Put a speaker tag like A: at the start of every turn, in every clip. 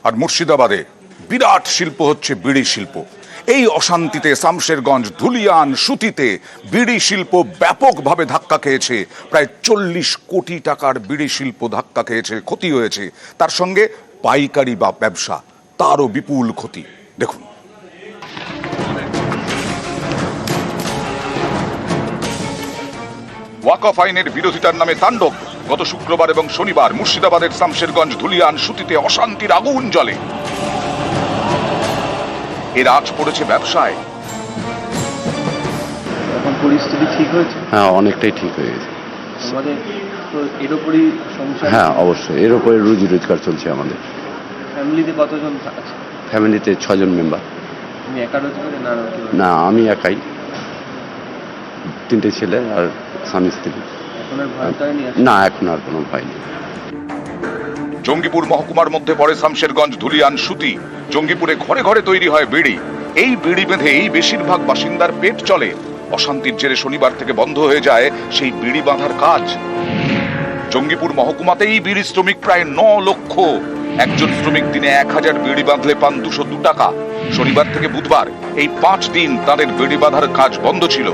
A: আর মুর্শিদাবাদে বিরাট শিল্প হচ্ছে বিড়ি শিল্প। এই অশান্তিতে শামশেরগঞ্জ, ধুলিয়ান, সুতিতে বিড়ি শিল্প ব্যাপকভাবে ধাক্কা খেয়েছে। প্রায় 40 কোটি টাকার বিড়ি শিল্প ধাক্কা খেয়েছে, ক্ষতি হয়েছে। তার সঙ্গে পাইকারি বা ব্যবসা, তারও বিপুল ক্ষতি। দেখুন, ওয়াকফ আইনের বিরোধিতার নামে তাণ্ডব। গত শুক্রবার এবং শনিবার মুর্শিদাবাদের শামশেরগঞ্জ, ধুলিয়ান, সুতিতে অশান্তির আগুন জ্বলে। এর আঁচ পড়েছে ব্যবসায়।
B: এখন পরিস্থিতি ঠিক হয়েছে?
C: হ্যাঁ, অনেকটাই ঠিক হয়ে গেছে।
B: আমাদের তো এর উপরই সংসার।
C: হ্যাঁ, অবশ্যই এর উপরে রুজি রোজগার চলছে আমাদের।
B: ফ্যামিলিতে কতজন আছে?
C: ফ্যামিলিতে 6 জন মেম্বার।
B: তুমি একা রোজগারে না?
C: না, আমি একাই, 3টে ছেলে আর স্বামী স্ত্রী।
B: এখন আর ভয় পাইনি?
C: না, এখন আর কোনো ভয় নেই।
A: জঙ্গিপুর মহকুমার মধ্যে পড়ে শামশেরগঞ্জ, ধুলিয়ান, সুতি। জঙ্গিপুরে ঘরে ঘরে তৈরি হয় বিড়ি। এই বিড়ি বেঁধে এই বেশিরভাগ বাসিন্দার পেট চলে। অশান্তির জেরে শনিবার থেকে বন্ধ হয়ে যায় সেই বিড়ি বাঁধার কাজ। জঙ্গিপুর মহকুমাতেই বিড়ি শ্রমিক প্রায় 9 লক্ষ। একজন শ্রমিক দিনে 1000 বিড়ি বাঁধলে পান 202 টাকা। শনিবার থেকে বুধবার এই 5 দিন তাদের বিড়ি বাঁধার কাজ বন্ধ ছিল।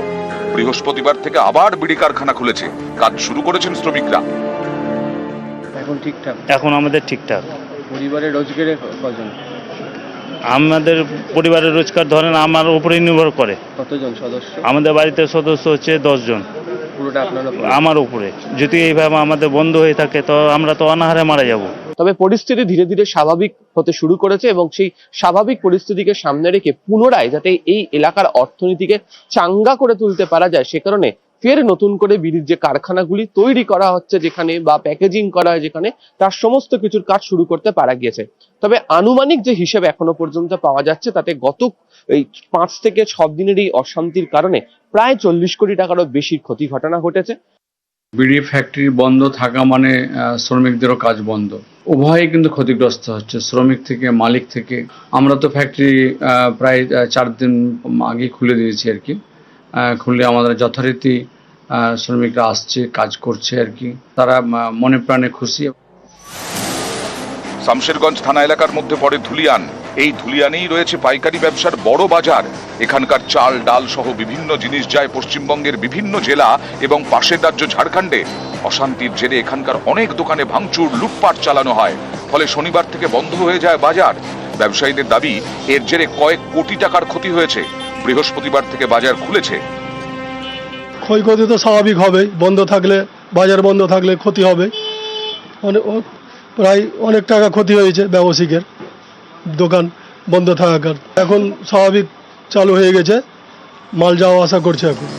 A: বৃহস্পতিবার থেকে আবার বিড়ি কারখানা খুলেছে, কাজ শুরু করেছেন শ্রমিকরা।
B: এখন ঠিকঠাক?
D: এখন আমাদের ঠিকঠাক।
B: পরিবারের রোজগারে কজন?
D: আমাদের পরিবারের রোজগার ধরেন আমার উপরেই নির্ভর করে।
B: কতজন সদস্য?
D: আমাদের বাড়িতে সদস্য হচ্ছে 10 জন।
B: পুরোটা আপনার উপর?
D: আমার উপরে। যদি এইভাবে আমাদের বন্ধ হয়ে থাকে তো আমরা তো অনাহারে মারা যাব।
E: তবে পরিস্থিতি ধীরে ধীরে স্বাভাবিক হতে শুরু করেছে এবং সেই স্বাভাবিক পরিস্থিতিকে সামনে রেখে পুনরায় যাতে এই এলাকার অর্থনীতিকে চাঙ্গা করে তুলতে পারা যায়, সে কারণে ফের নতুন করে বিড়ির যে কারখানাগুলি তৈরি করা হচ্ছে যেখানে বা প্যাকেজিং করা হয় যেখানে, তার সমস্ত কিছুর কাজ শুরু করতে পারা গিয়েছে। তবে আনুমানিক যে হিসেব এখনো পর্যন্ত পাওয়া যাচ্ছে তাতে গত এই 5 থেকে 6 দিনের এই অশান্তির কারণে প্রায় 40 কোটি টাকারও বেশি ক্ষতি ঘটনা ঘটেছে।
F: বিড়ি ফ্যাক্টরি বন্ধ থাকা মানে শ্রমিকদেরও কাজ বন্ধ। উভয়ই কিন্তু ক্ষতিগ্রস্ত হচ্ছে, শ্রমিক থেকে মালিক থেকে। আমরা তো ফ্যাক্টরি প্রায় 4 দিন আগে খুলে দিয়েছি আর কি। খুলে আমাদের যথারীতি শ্রমিকরা আসছে, কাজ করছে আর কি। তারা মনে প্রাণে খুশি।
A: শামশেরগঞ্জ থানা এলাকার মধ্যে পড়ে ধুলিয়ান। এই ধুলিয়ানেই রয়েছে পাইকারি ব্যবসার বড় বাজার। এখানকার চাল, ডাল সহ বিভিন্ন জিনিস যায় পশ্চিমবঙ্গের বিভিন্ন জেলা এবং পাশের রাজ্য ঝাড়খণ্ডে। অশান্তির জেরে এখানকার অনেক দোকানে ভাঙচুর, লুটপাট চালানো হয়। ফলে শনিবার থেকে বন্ধ হয়ে যায় বাজার। ব্যবসায়ীদের দাবি এর জেরে কয়েক কোটি টাকার ক্ষতি হয়েছে। বৃহস্পতিবার থেকে বাজার খুলেছে।
G: ক্ষয়ক্ষতি তো স্বাভাবিক হবে, বন্ধ থাকলে, বাজার বন্ধ থাকলে ক্ষতি হবে। প্রায় অনেক টাকা ক্ষতি হয়েছে ব্যবসায়ীদের, দোকান বন্ধ থাকার। এখন স্বাভাবিক চালু হয়ে গেছে, মাল যাওয়া আসা করছে এখন।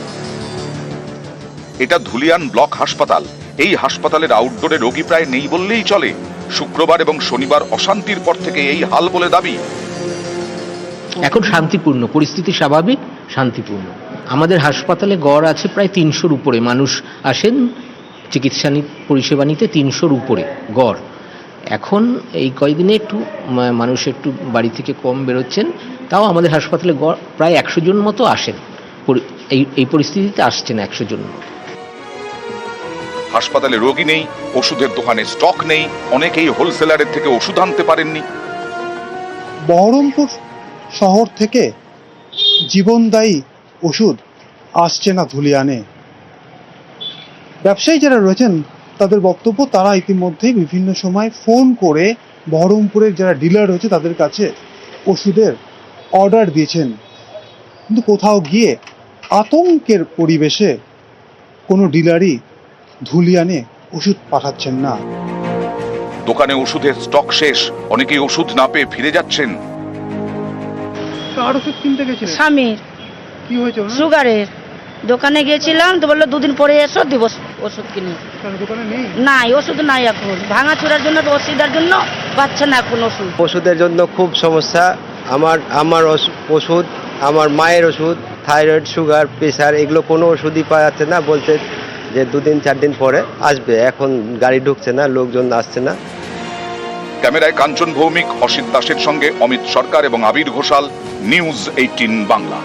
A: এটা ধুলিয়ান ব্লক হাসপাতাল। এই হাসপাতালের আউটডোরে রোগী প্রায় নেই বললেই চলে। শুক্রবার এবং শনিবার অশান্তির পর থেকে এই হাল বলে দাবি।
H: এখন শান্তিপূর্ণ পরিস্থিতি, স্বাভাবিক, শান্তিপূর্ণ। আমাদের হাসপাতালে গড় আছে প্রায় 300-র উপরে মানুষ আসেন চিকিৎসা পরিষেবা নিতে, 300-র উপরে গড়। এখন এই কয়েকদিনে একটু মানুষ একটু বাড়ি থেকে কম বেরোচ্ছেন, তাও আমাদের হাসপাতালে গড় প্রায় 100 জন মতো আসেন। এই পরিস্থিতিতে আসছেন 100 জন।
A: হাসপাতালে রোগী নেই, ওষুধের দোকানে স্টক নেই, অনেকেই হোলসেলারের থেকে ওষুধ আনতে পারেননি।
I: বহরমপুর শহর থেকে জীবনদায়ী ওষুধ আসছে না ধুলিয়ানে। ব্যবসায়ী যারা রয়েছেন তাদের বক্তব্য, তারা ইতিমধ্যেই বিভিন্ন সময় ফোন করে বহরমপুরের যারা ডিলার রয়েছে তাদের কাছে ওষুধের অর্ডার দিয়েছেন, কিন্তু কোথাও গিয়ে আতঙ্কের পরিবেশে কোনো ডিলারই ধুলিয়ানে ওষুধ পাঠাচ্ছেন না।
A: দোকানে ওষুধের স্টক শেষ, অনেকেই ওষুধ না পেয়ে ফিরে যাচ্ছেন।
I: আর ওষুধ কিনতে গেছিলেন?
J: স্বামীর
I: কি হয়েছে?
J: সুগারের দোকানে গিয়েছিলাম তো বললো 2 দিন পরে এসো, দিব ওষুধ কিনে।
I: দোকানে নেই?
J: নাই, ওষুধ নাই এখন। ভাঙাচুরার জন্য, অসুবিধার জন্য পাচ্ছে না এখন ওষুধ।
B: ওষুধের জন্য খুব সমস্যা। আমার ওষুধ, আমার মায়ের ওষুধ, থাইরয়েড, সুগার, প্রেশার, এগুলো কোনো ওষুধই পাওয়া যাচ্ছে না। বলছে যে 2 দিন 4 দিন পরে আসবে। এখন গাড়ি ঢুকছে না, লোকজন আসছে না।
A: ক্যামেরায় কাঞ্চন ভৌমিক, অসিত দাসের সঙ্গে অমিত সরকার এবং আবির ঘোষাল, নিউজ 18 বাংলা।